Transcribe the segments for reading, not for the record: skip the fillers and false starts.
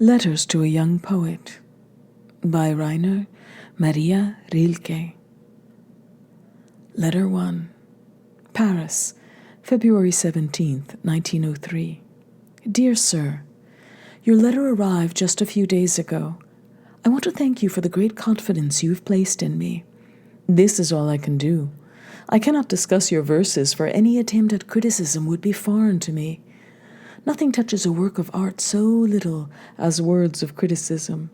Letters to a Young Poet by Rainier, Maria Rilke. Letter 1. Paris, February 17th, 1903. Dear Sir, your letter arrived just a few days ago. I want to thank you for the great confidence you have placed in me. This is all I can do. I cannot discuss your verses, for any attempt at criticism would be foreign to me. Nothing touches a work of art so little as words of criticism.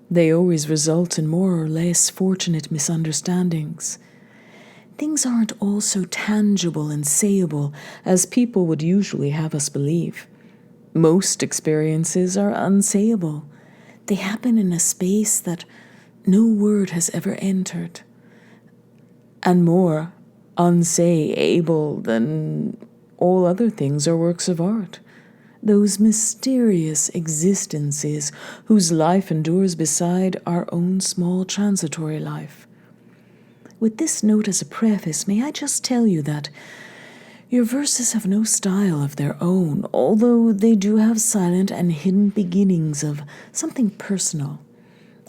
They always result in more or less fortunate misunderstandings. Things aren't all so tangible and sayable as people would usually have us believe. Most experiences are unsayable. They happen in a space that no word has ever entered, and more unsayable than all other things are works of art. Those mysterious existences whose life endures beside our own small transitory life. With this note as a preface, may I just tell you that your verses have no style of their own, although they do have silent and hidden beginnings of something personal.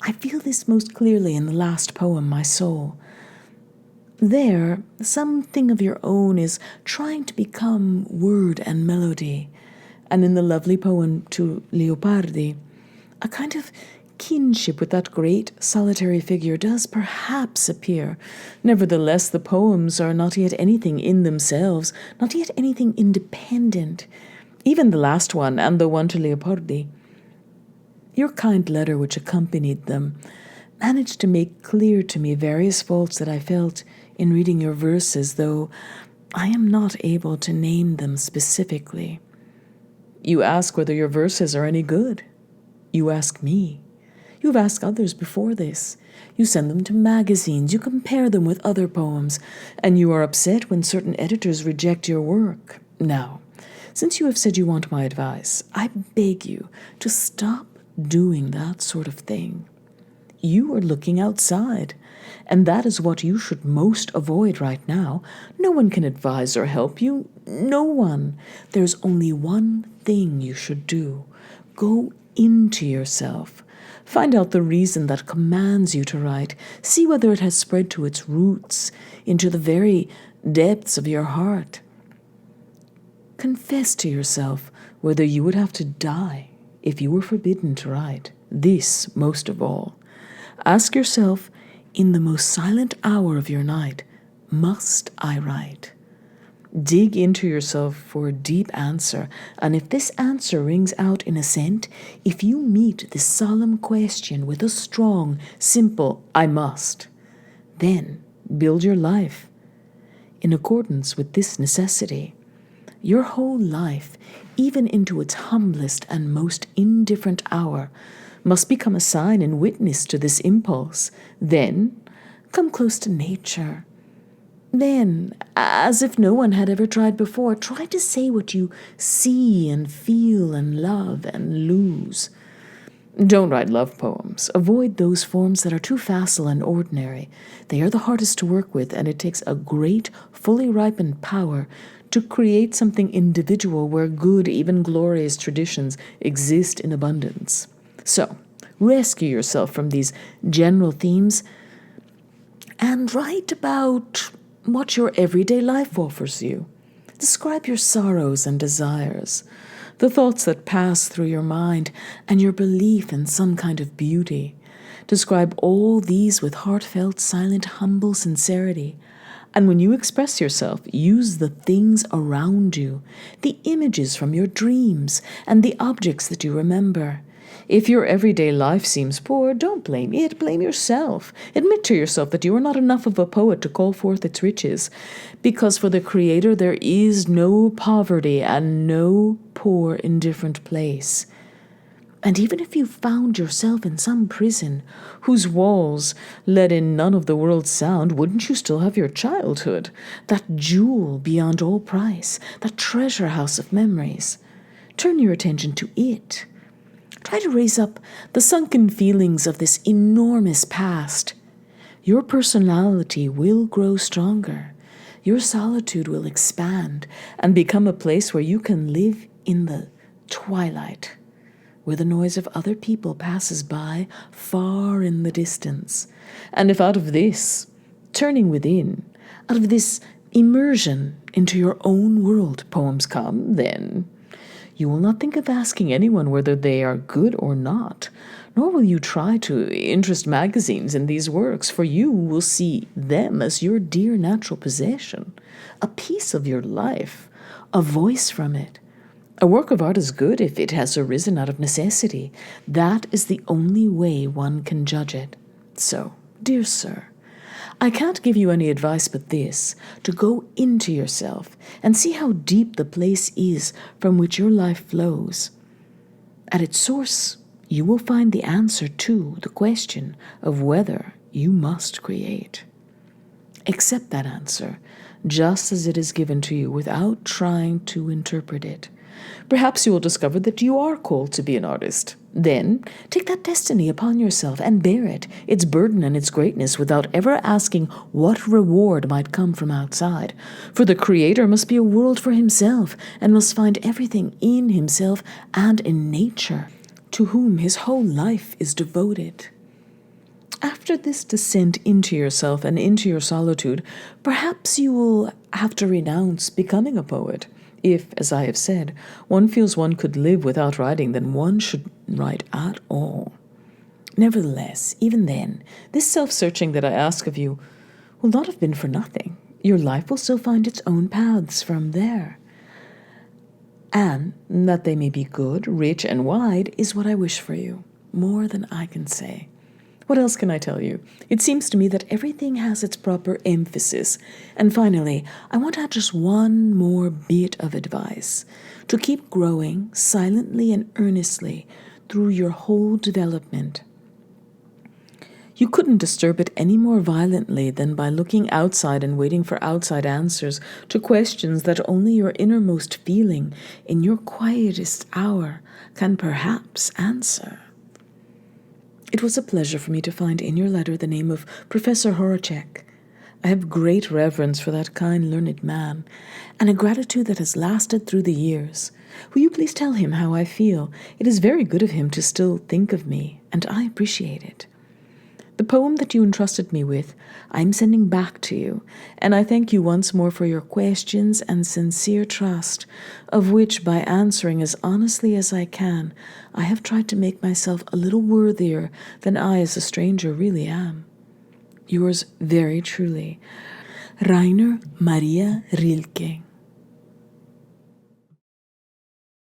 I feel this most clearly in the last poem, My Soul. There, something of your own is trying to become word and melody. And in the lovely poem to Leopardi, a kind of kinship with that great solitary figure does perhaps appear. Nevertheless, the poems are not yet anything in themselves, not yet anything independent. Even the last one and the one to Leopardi. Your kind letter which accompanied them managed to make clear to me various faults that I felt in reading your verses, though I am not able to name them specifically. You ask whether your verses are any good. You ask me. You've asked others before this. You send them to magazines, you compare them with other poems, and you are upset when certain editors reject your work. Now, since you have said you want my advice, I beg you to stop doing that sort of thing. You are looking outside, and that is what you should most avoid right now. No one can advise or help you. No one. There's only one thing you should do. Go into yourself. Find out the reason that commands you to write. See whether it has spread to its roots, into the very depths of your heart. Confess to yourself whether you would have to die if you were forbidden to write. This, most of all. Ask yourself, in the most silent hour of your night, must I write? Dig into yourself for a deep answer, and if this answer rings out in assent, if you meet this solemn question with a strong, simple I must, then build your life in accordance with this necessity. Your whole life, even into its humblest and most indifferent hour, must become a sign and witness to this impulse. Then come close to nature. Then, as if no one had ever tried before, try to say what you see and feel and love and lose. Don't write love poems. Avoid those forms that are too facile and ordinary. They are the hardest to work with, and it takes a great, fully ripened power to create something individual where good, even glorious traditions exist in abundance. So, rescue yourself from these general themes and write about what your everyday life offers you. Describe your sorrows and desires, the thoughts that pass through your mind, and your belief in some kind of beauty. Describe all these with heartfelt, silent, humble sincerity. And when you express yourself, use the things around you, the images from your dreams, and the objects that you remember. If your everyday life seems poor, don't blame it, blame yourself. Admit to yourself that you are not enough of a poet to call forth its riches, because for the Creator there is no poverty and no poor, indifferent place. And even if you found yourself in some prison whose walls let in none of the world's sound, wouldn't you still have your childhood, that jewel beyond all price, that treasure house of memories? Turn your attention to it. Try to raise up the sunken feelings of this enormous past. Your personality will grow stronger. Your solitude will expand and become a place where you can live in the twilight, where the noise of other people passes by far in the distance. And if out of this, turning within, out of this immersion into your own world, poems come, then you will not think of asking anyone whether they are good or not, nor will you try to interest magazines in these works, for you will see them as your dear natural possession, a piece of your life, a voice from it. A work of art is good if it has arisen out of necessity. That is the only way one can judge it. So, dear sir, I can't give you any advice but this, to go into yourself and see how deep the place is from which your life flows. At its source, you will find the answer to the question of whether you must create. Accept that answer, just as it is given to you, without trying to interpret it. Perhaps you will discover that you are called to be an artist. Then take that destiny upon yourself and bear it, its burden and its greatness, without ever asking what reward might come from outside. For the Creator must be a world for himself, and must find everything in himself and in nature, to whom his whole life is devoted. After this descent into yourself and into your solitude, perhaps you will have to renounce becoming a poet. If, as I have said, one feels one could live without writing, then one should write at all. Nevertheless, even then, this self-searching that I ask of you will not have been for nothing. Your life will still find its own paths from there. And that they may be good, rich, and wide is what I wish for you, more than I can say. What else can I tell you? It seems to me that everything has its proper emphasis. And finally, I want to add just one more bit of advice. To keep growing silently and earnestly through your whole development. You couldn't disturb it any more violently than by looking outside and waiting for outside answers to questions that only your innermost feeling in your quietest hour can perhaps answer. It was a pleasure for me to find in your letter the name of Professor Horacek. I have great reverence for that kind, learned man, and a gratitude that has lasted through the years. Will you please tell him how I feel? It is very good of him to still think of me, and I appreciate it. The poem that you entrusted me with, I am sending back to you, and I thank you once more for your questions and sincere trust, of which, by answering as honestly as I can, I have tried to make myself a little worthier than I as a stranger really am. Yours very truly, Rainier Maria Rilke.